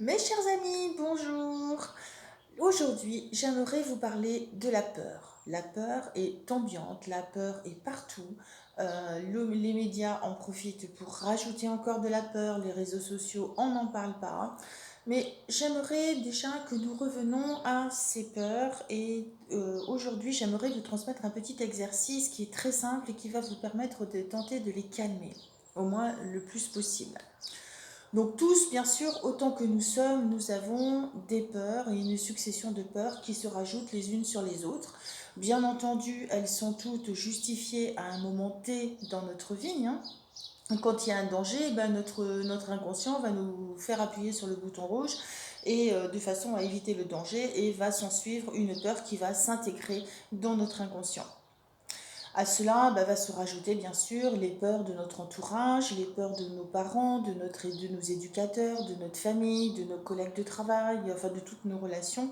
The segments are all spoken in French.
Mes chers amis, bonjour. Aujourd'hui, j'aimerais vous parler de la peur. La peur est ambiante, la peur est partout. Les médias en profitent pour rajouter encore de la peur, les réseaux sociaux, on n'en parle pas. Mais j'aimerais déjà que nous revenons à ces peurs et aujourd'hui, j'aimerais vous transmettre un petit exercice qui est très simple et qui va vous permettre de tenter de les calmer, au moins le plus possible. Donc tous, bien sûr, autant que nous sommes, nous avons des peurs et une succession de peurs qui se rajoutent les unes sur les autres. Bien entendu, elles sont toutes justifiées à un moment T dans notre vie, hein. Quand il y a un danger, ben notre inconscient va nous faire appuyer sur le bouton rouge et de façon à éviter le danger et va s'en suivre une peur qui va s'intégrer dans notre inconscient. À cela va se rajouter bien sûr les peurs de notre entourage, les peurs de nos parents, de nos éducateurs, de notre famille, de nos collègues de travail, enfin de toutes nos relations.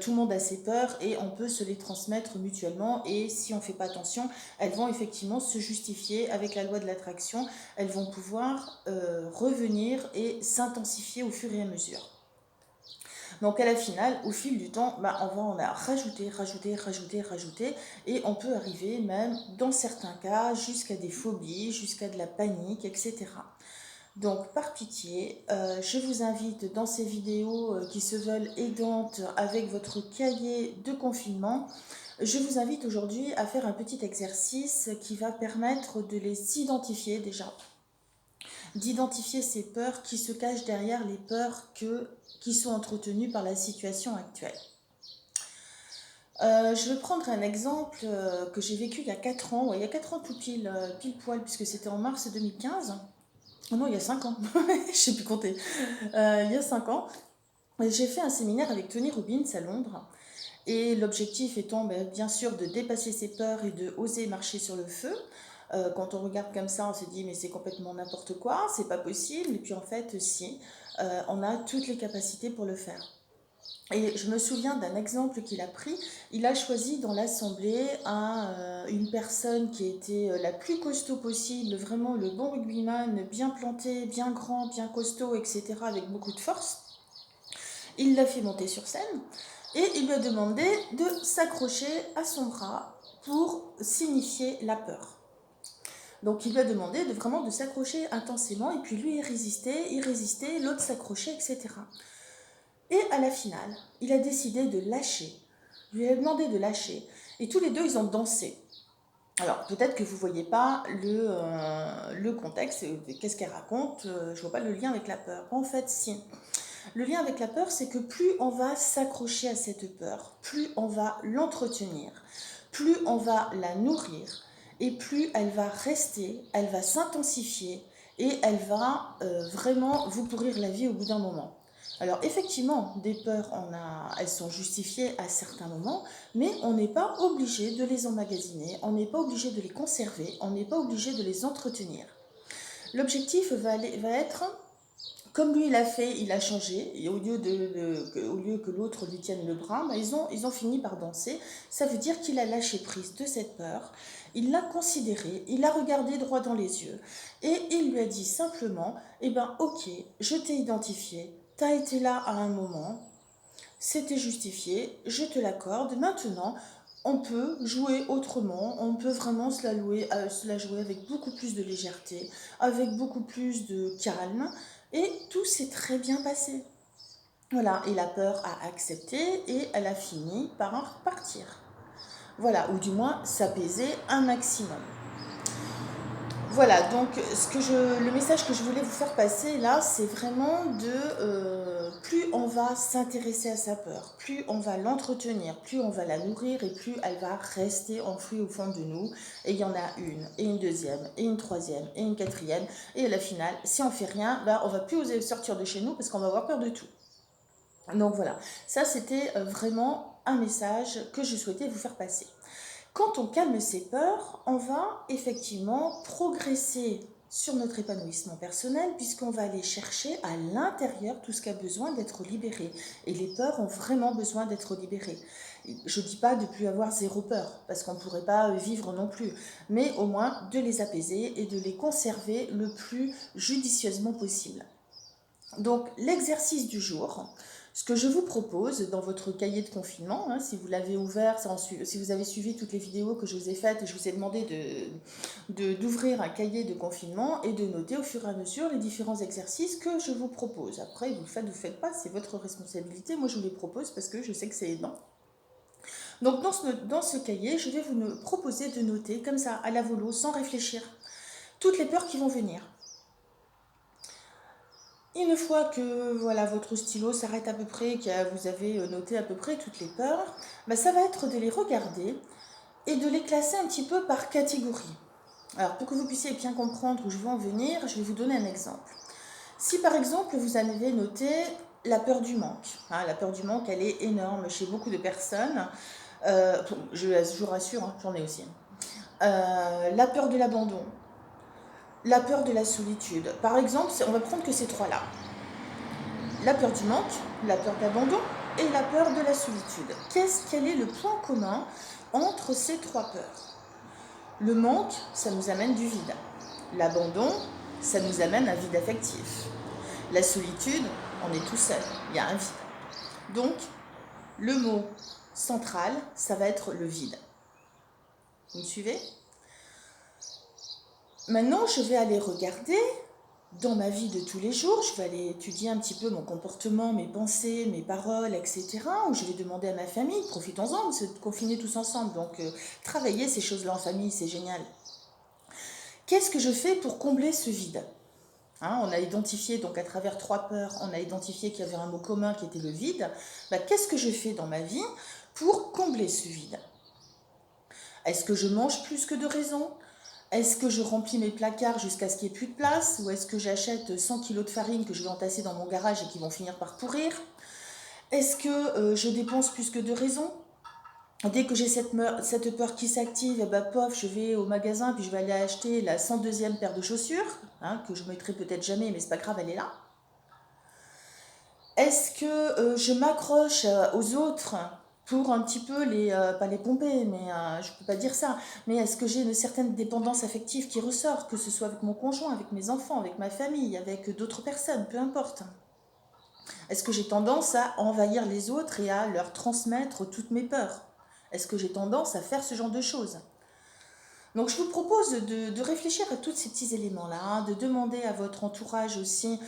Tout le monde a ses peurs et on peut se les transmettre mutuellement et si on ne fait pas attention, elles vont effectivement se justifier avec la loi de l'attraction, elles vont pouvoir revenir et s'intensifier au fur et à mesure. Donc à la finale, au fil du temps, on va en a rajouter, et on peut arriver même, dans certains cas, jusqu'à des phobies, jusqu'à de la panique, etc. Donc par pitié, je vous invite dans ces vidéos qui se veulent aidantes avec votre cahier de confinement, je vous invite aujourd'hui à faire un petit exercice qui va permettre de les identifier déjà, d'identifier ces peurs qui se cachent derrière les peurs qui sont entretenues par la situation actuelle. Je vais prendre un exemple que j'ai vécu il y a 4 ans, ouais, il y a 4 ans tout pile poil, puisque c'était en mars 2015. Oh non, il y a 5 ans, je ne sais plus compter. Il y a 5 ans, j'ai fait un séminaire avec Tony Robbins à Londres. Et l'objectif étant bien sûr de dépasser ses peurs et de oser marcher sur le feu. Quand on regarde comme ça, on se dit mais c'est complètement n'importe quoi, c'est pas possible. Et puis en fait, si, on a toutes les capacités pour le faire. Et je me souviens d'un exemple qu'il a pris. Il a choisi dans l'assemblée une personne qui était la plus costaud possible, vraiment le bon rugbyman, bien planté, bien grand, bien costaud, etc., avec beaucoup de force. Il l'a fait monter sur scène et il lui a demandé de s'accrocher à son bras pour signifier la peur. Donc il lui a demandé vraiment de s'accrocher intensément et puis lui il résistait, l'autre s'accrochait, etc. Et à la finale, il a décidé de lâcher. Il lui a demandé de lâcher. Et tous les deux, ils ont dansé. Alors, peut-être que vous ne voyez pas le contexte, qu'est-ce qu'elle raconte, je ne vois pas le lien avec la peur. En fait, si. Le lien avec la peur, c'est que plus on va s'accrocher à cette peur, plus on va l'entretenir, plus on va la nourrir, et plus elle va rester, elle va s'intensifier, et elle va vraiment vous pourrir la vie au bout d'un moment. Alors effectivement, des peurs, elles sont justifiées à certains moments, mais on n'est pas obligé de les emmagasiner, on n'est pas obligé de les conserver, on n'est pas obligé de les entretenir. L'objectif va être, comme lui il a fait, il a changé, et au lieu que l'autre lui tienne le bras, ils ont fini par danser. Ça veut dire qu'il a lâché prise de cette peur, il l'a considérée, il l'a regardé droit dans les yeux, et il lui a dit simplement, ok, je t'ai identifié, t'as été là à un moment, c'était justifié, je te l'accorde, maintenant on peut jouer autrement, on peut vraiment se la jouer avec beaucoup plus de légèreté, avec beaucoup plus de calme, et tout s'est très bien passé. Voilà, et la peur a accepté et elle a fini par partir. Voilà, ou du moins s'apaiser un maximum. Voilà, donc le message que je voulais vous faire passer là, c'est vraiment plus on va s'intéresser à sa peur, plus on va l'entretenir, plus on va la nourrir et plus elle va rester enfouie au fond de nous. Et il y en a une, et une deuxième, et une troisième, et une quatrième. Et à la finale, si on fait rien, on va plus oser sortir de chez nous parce qu'on va avoir peur de tout. Donc voilà, ça c'était vraiment un message que je souhaitais vous faire passer. Quand on calme ses peurs, on va effectivement progresser sur notre épanouissement personnel puisqu'on va aller chercher à l'intérieur tout ce qui a besoin d'être libéré. Et les peurs ont vraiment besoin d'être libérées. Je ne dis pas de plus avoir zéro peur parce qu'on ne pourrait pas vivre non plus, mais au moins de les apaiser et de les conserver le plus judicieusement possible. Donc, l'exercice du jour, ce que je vous propose dans votre cahier de confinement, hein, si vous l'avez ouvert, si vous avez suivi toutes les vidéos que je vous ai faites, je vous ai demandé d'ouvrir un cahier de confinement et de noter au fur et à mesure les différents exercices que je vous propose. Après, vous le faites, vous ne faites pas, c'est votre responsabilité. Moi, je vous les propose parce que je sais que c'est aidant. Donc, dans ce cahier, je vais vous proposer de noter comme ça, à la volo, sans réfléchir, toutes les peurs qui vont venir. Une fois que voilà, votre stylo s'arrête à peu près, que vous avez noté à peu près toutes les peurs, bah, ça va être de les regarder et de les classer un petit peu par catégorie. Alors pour que vous puissiez bien comprendre où je veux en venir, je vais vous donner un exemple. Si par exemple vous avez noté la peur du manque, hein, la peur du manque elle est énorme chez beaucoup de personnes, je vous rassure, hein, j'en ai aussi. La peur de l'abandon, la peur de la solitude. Par exemple, on va prendre que ces trois-là. La peur du manque, la peur de l'abandon et la peur de la solitude. Quel est le point commun entre ces trois peurs? Le manque, ça nous amène du vide. L'abandon, ça nous amène un vide affectif. La solitude, on est tout seul, il y a un vide. Donc, le mot central, ça va être le vide. Vous me suivez? Maintenant, je vais aller regarder dans ma vie de tous les jours, je vais aller étudier un petit peu mon comportement, mes pensées, mes paroles, etc. Ou je vais demander à ma famille, profitons-en de se confiner tous ensemble. Donc, travailler ces choses-là en famille, c'est génial. Qu'est-ce que je fais pour combler ce vide? Hein, on a identifié, donc à travers trois peurs, on a identifié qu'il y avait un mot commun qui était le vide. Bah, qu'est-ce que je fais dans ma vie pour combler ce vide? Est-ce que je mange plus que de raison? Est-ce que je remplis mes placards jusqu'à ce qu'il n'y ait plus de place? Ou est-ce que j'achète 100 kilos de farine que je vais entasser dans mon garage et qui vont finir par pourrir? Est-ce que je dépense plus que de raison? Dès que j'ai cette peur qui s'active, bah, pof, je vais au magasin puis je vais aller acheter la 102e paire de chaussures, hein, que je mettrai peut-être jamais, mais c'est pas grave, elle est là. Est-ce que je m'accroche aux autres pour un petit peu pas les pomper, mais je peux pas dire ça, mais est-ce que j'ai une certaine dépendance affective qui ressort, que ce soit avec mon conjoint, avec mes enfants, avec ma famille, avec d'autres personnes, peu importe. Est-ce que j'ai tendance à envahir les autres et à leur transmettre toutes mes peurs? Est-ce que j'ai tendance à faire ce genre de choses? Donc je vous propose de réfléchir à tous ces petits éléments-là, hein, de demander à votre entourage aussi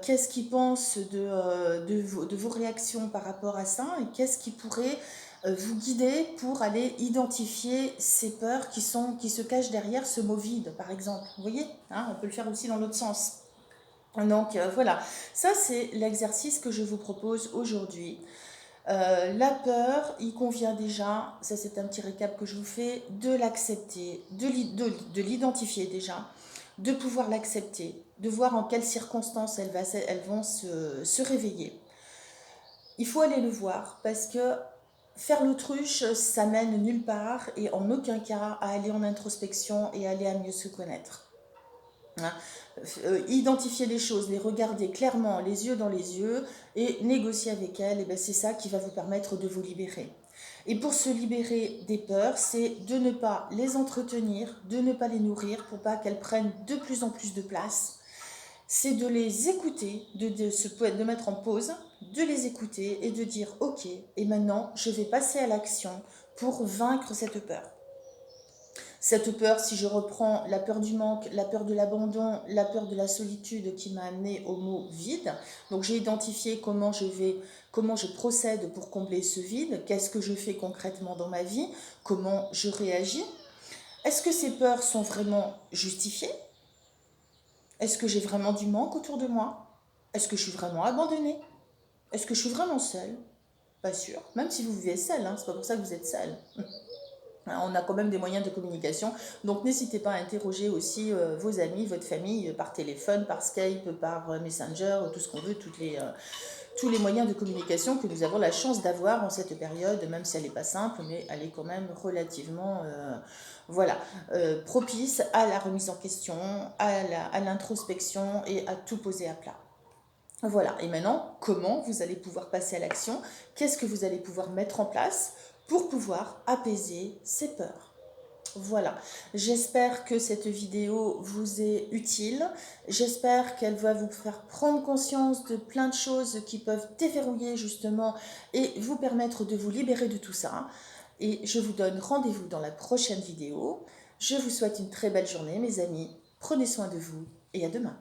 qu'est-ce qu'il pense de vos réactions par rapport à ça et qu'est-ce qui pourrait vous guider pour aller identifier ces peurs qui se cachent derrière ce mot vide, par exemple. Vous voyez, hein, on peut le faire aussi dans l'autre sens. Donc voilà, ça c'est l'exercice que je vous propose aujourd'hui. La peur, il convient déjà, ça c'est un petit récap que je vous fais, de l'accepter, de l'identifier déjà, de pouvoir l'accepter, de voir en quelles circonstances elles vont se réveiller. Il faut aller le voir parce que faire l'autruche, ça mène nulle part et en aucun cas à aller en introspection et aller à mieux se connaître. Hein. Identifier les choses, les regarder clairement, les yeux dans les yeux et négocier avec elles, et ben c'est ça qui va vous permettre de vous libérer. Et pour se libérer des peurs, c'est de ne pas les entretenir, de ne pas les nourrir pour pas qu'elles prennent de plus en plus de place. C'est de les écouter, de mettre en pause, de les écouter et de dire ok, et maintenant je vais passer à l'action pour vaincre cette peur. Cette peur, si je reprends la peur du manque, la peur de l'abandon, la peur de la solitude qui m'a amené au mot vide. Donc j'ai identifié comment je procède pour combler ce vide, qu'est-ce que je fais concrètement dans ma vie, comment je réagis. Est-ce que ces peurs sont vraiment justifiées? Est-ce que j'ai vraiment du manque autour de moi? Est-ce que je suis vraiment abandonnée? Est-ce que je suis vraiment seule? Pas sûr. Même si vous vivez seule, hein, c'est pas pour ça que vous êtes seule. On a quand même des moyens de communication, donc n'hésitez pas à interroger aussi vos amis, votre famille, par téléphone, par Skype, par Messenger, tout ce qu'on veut, tous les moyens de communication que nous avons la chance d'avoir en cette période, même si elle n'est pas simple, mais elle est quand même relativement propice à la remise en question, à l'introspection et à tout poser à plat. Voilà, et maintenant, comment vous allez pouvoir passer à l'action? Qu'est-ce que vous allez pouvoir mettre en place pour pouvoir apaiser ces peurs? Voilà, j'espère que cette vidéo vous est utile. J'espère qu'elle va vous faire prendre conscience de plein de choses qui peuvent déverrouiller justement et vous permettre de vous libérer de tout ça. Et je vous donne rendez-vous dans la prochaine vidéo. Je vous souhaite une très belle journée, mes amis. Prenez soin de vous et à demain.